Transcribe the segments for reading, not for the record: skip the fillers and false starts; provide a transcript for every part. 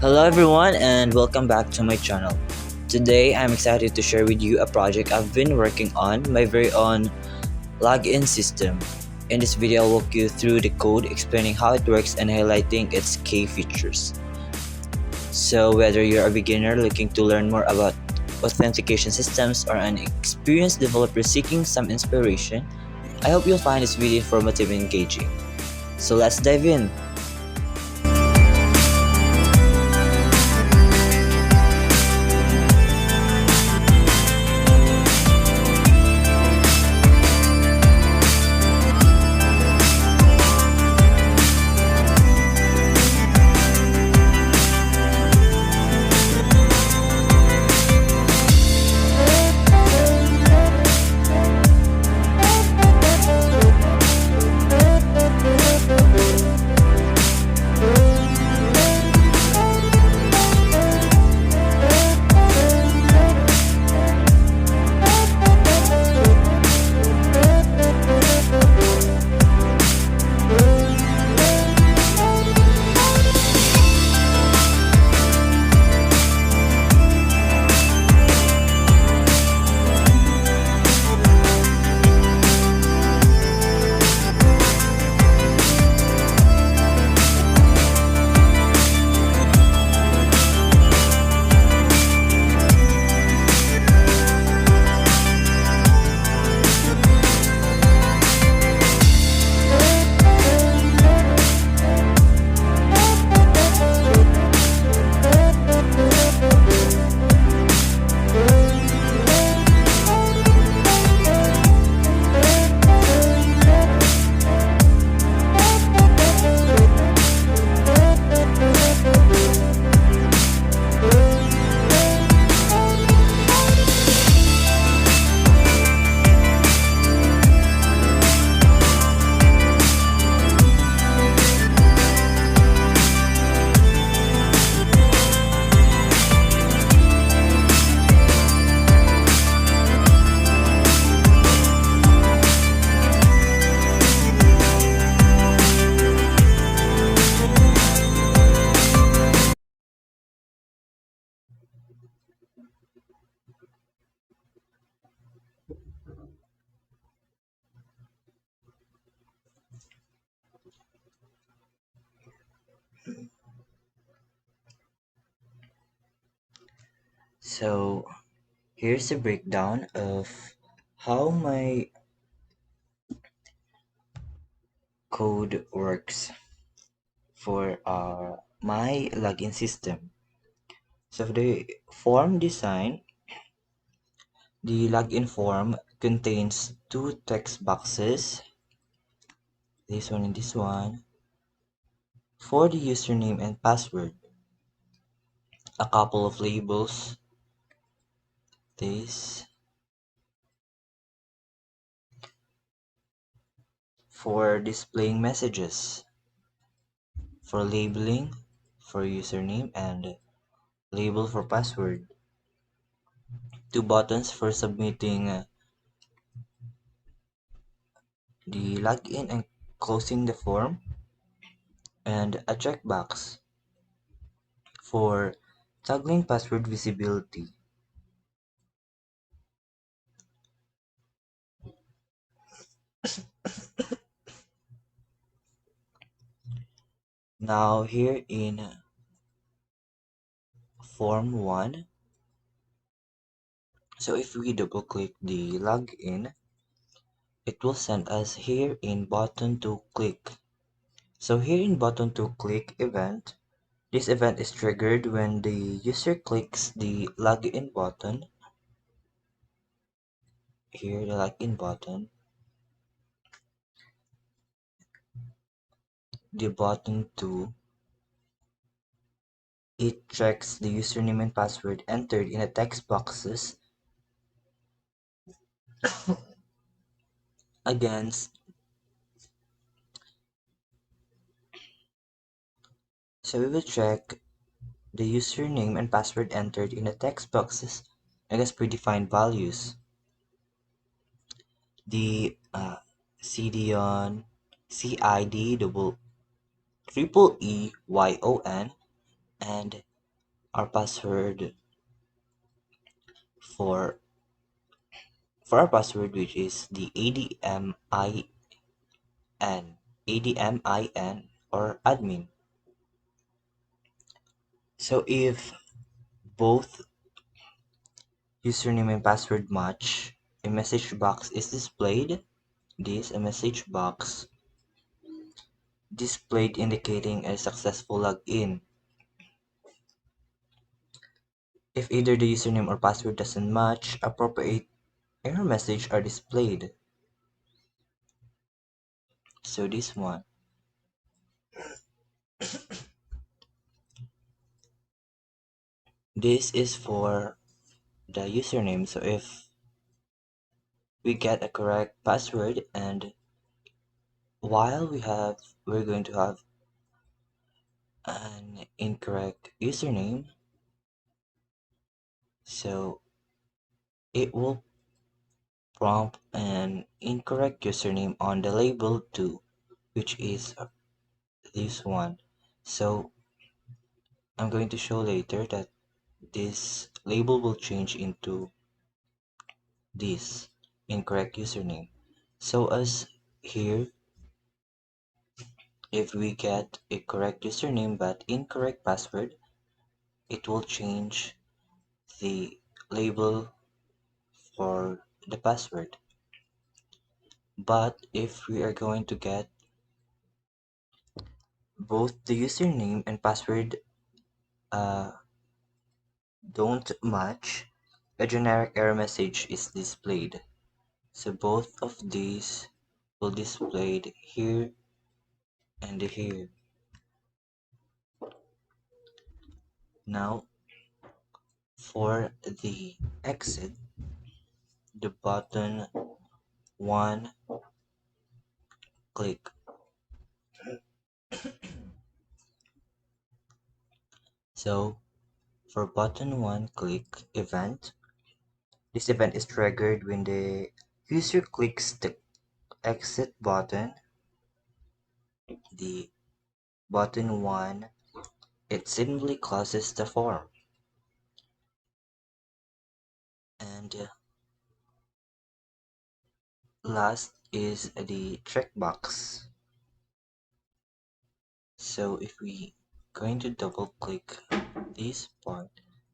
Hello everyone and welcome back to my channel. Today I'm excited to share with you a project I've been working on, my very own login system. In this video I'll walk you through the code, explaining how it works and highlighting its key features. So whether you're a beginner looking to learn more about authentication systems or an experienced developer seeking some inspiration, I hope you'll find this video informative and engaging. So let's dive in. So here's a breakdown of how my code works for my login system. So for the form design, the login form contains two text boxes, this one and this one, for the username and password, a couple of labels, this, for displaying messages, for labeling, for username, and label for password, two buttons for submitting the login and closing the form, and a checkbox for toggling password visibility. Now here in form 1, so if we double click the login, it will send us here in button to click. So here in button to click event, this event is triggered when the user clicks the login button, here the login button, the button 2, it checks the username and password entered in the text boxes against, so we will check the username and password entered in the text boxes against predefined values. The CDON, CID double triple EYON and our password for our password, which is the ADMIN or admin. So if both username and password match, a message box is displayed. This a message box displayed indicating a successful login. If either the username or password doesn't match, appropriate error message are displayed. So this one, this is for the username. So if we get a correct password and while we're going to have an incorrect username, so it will prompt an incorrect username on the label too, which is this one. So I'm going to show later that this label will change into this incorrect username. So as here, if we get a correct username but incorrect password, it will change the label for the password. But if we are going to get both the username and password uh, don't match, a generic error message is displayed. So both of these will displayed here and here. Now for the exit, the button one click. So for button one click event, this event is triggered when the user clicks the exit button. The button one, it simply closes the form. And last is the checkbox. So if we going to double click this part,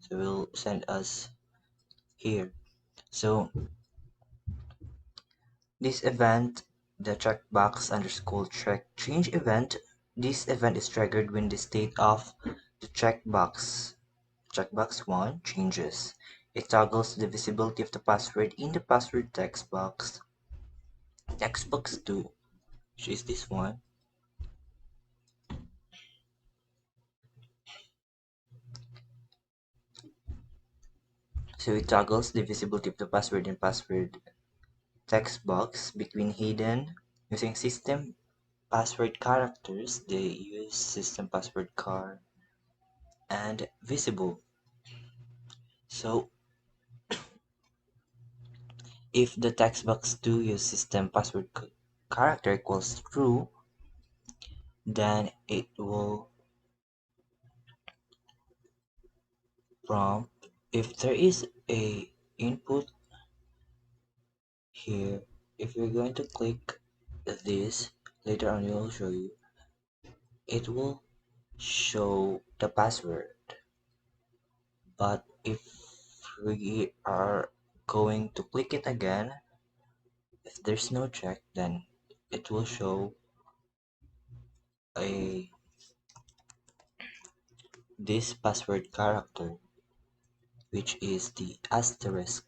so it will send us here. So this event, the checkbox underscore check change event, this event is triggered when the state of the checkbox 1 changes. It toggles the visibility of the password in the password text box. Text box 2, which is this one, so it toggles the visibility of the password in password text box between hidden using system password characters. They use system password char and visible. So if the text box 2 use system password character equals true, then it will prompt if there is a input here. If you're going to click this, later on it will show you, it will show the password. But if we are going to click it again, if there's no check, then it will show a this password character, which is the asterisk.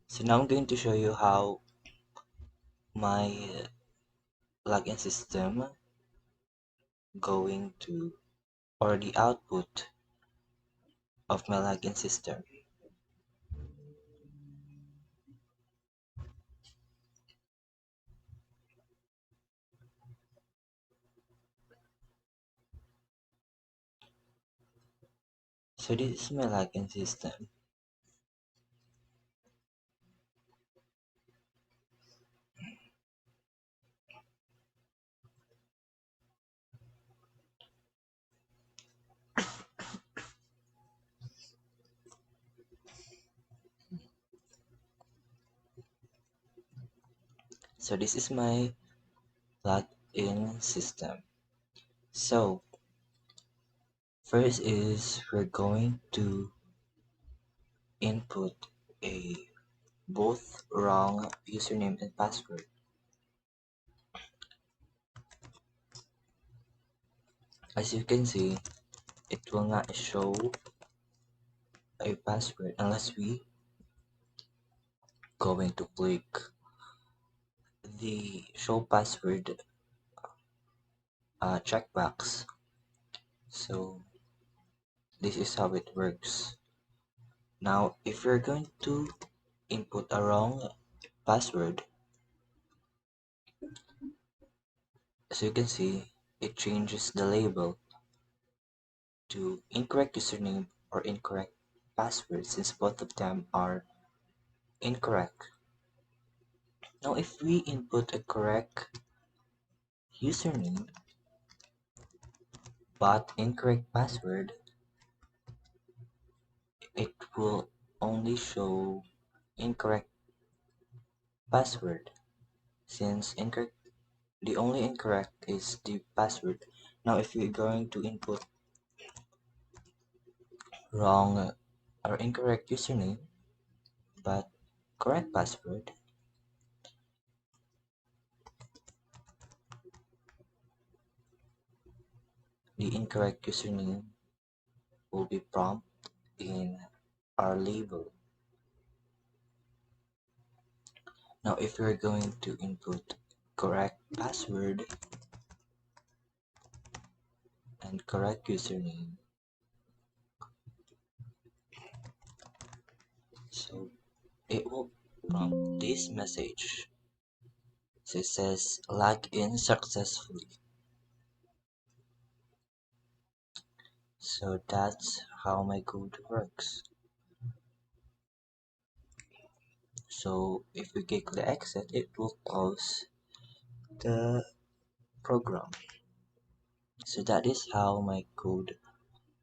So now I'm going to show you how my login system going to, or the output of my login system. So this is my login system. So this is my login system. So first is we're going to input a both wrong username and password. As you can see, it will not show a password unless we going to click the show password checkbox. So this is how it works. Now if you're going to input a wrong password, as you can see, it changes the label to incorrect username or incorrect password since both of them are incorrect. Now if we input a correct username but incorrect password, it will only show incorrect password since incorrect the only incorrect is the password. Now if we're going to input wrong or incorrect username but correct password, the incorrect username will be prompt in our label. Now if we're going to input correct password and correct username, so it will prompt this message. So it says log in successfully. So that's how my code works. So if we click the exit, it will close the program. So that is how my code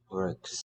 works.